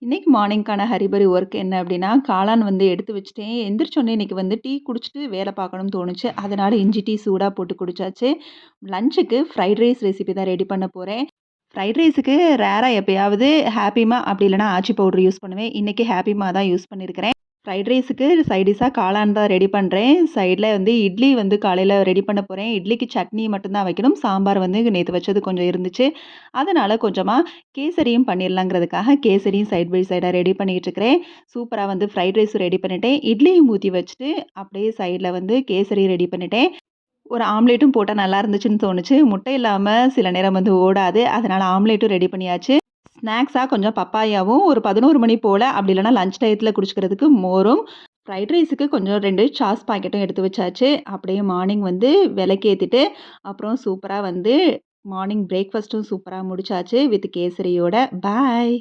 இன்னைக்கு மார்னிங்க்கான hurry burry work என்ன அப்டின்னா, காளான் வந்து எடுத்து வச்சுட்டேன். எந்திரிச்சோனே இன்னைக்கு வந்து டீ குடிச்சுட்டு வேல பார்க்கணும்னு தோணுச்சு. அதனால இஞ்சி டீ சூடா போட்டு குடிச்சாச்சு. லஞ்சுக்கு ஃப்ரைட் ரைஸ் ரெசிபி தான் ரெடி பண்ண போறேன். ஃப்ரைட் ரைஸுக்கு ரேரா எப்பயாவது ஹேப்பிமா அப்படி இல்லன்னா ஆச்சி பவுடர் யூஸ் பண்ணுவேன். இன்னைக்கு ஹேப்பிமா தான் யூஸ் பண்ணியிருக்கிறேன். ஃப்ரைட் ரைஸுக்கு சைட் டிஷ்ஷா காளான் தான் ரெடி பண்றேன். சைட்ல வந்து இட்லி வந்து காலையில ரெடி பண்ண போறேன். இட்லிக்கு சட்னி மட்டும் தான் வைக்கணும். சாம்பார் வந்து நேத்து வச்சது கொஞ்சம் இருந்துச்சு. அதனால கொஞ்சமா கேசரியும் பண்ணிடலாங்கிறதுக்காக கேசரியும் சைட் பை சைடா ரெடி பண்ணிட்டு இருக்கிறேன். சூப்பரா வந்து ஃப்ரைட் ரைஸும் ரெடி பண்ணிட்டேன். இட்லியும் ஊத்தி வச்சுட்டு அப்படியே சைட்ல வந்து கேசரி ரெடி பண்ணிட்டேன். ஒரு ஆம்லேட்டும் போட்டா நல்லா இருந்துச்சுன்னு தோணுச்சு. முட்டை இல்லாம சில நேரம் வந்து ஓடாது. அதனால ஆம்லேட்டும் ரெடி பண்ணியாச்சு. ஸ்நாக்ஸா கொஞ்சம் பப்பாயாவும் ஒரு 11 மணி போல அப்படி இல்லன்னா லஞ்ச் டயத்துல குடிச்சுக்கிறதுக்கு மோரும், ஃப்ரைட் ரைஸுக்கு கொஞ்சம் 2 சாஸ் பாக்கெட்டும் எடுத்து வச்சாச்சு. அப்படியே மார்னிங் வந்து விளக்கேத்திட்டு, அப்புறம் சூப்பரா வந்து மார்னிங் பிரேக்ஃபாஸ்ட்டும் சூப்பரா முடிச்சாச்சு வித் கேசரியோட. பாய்.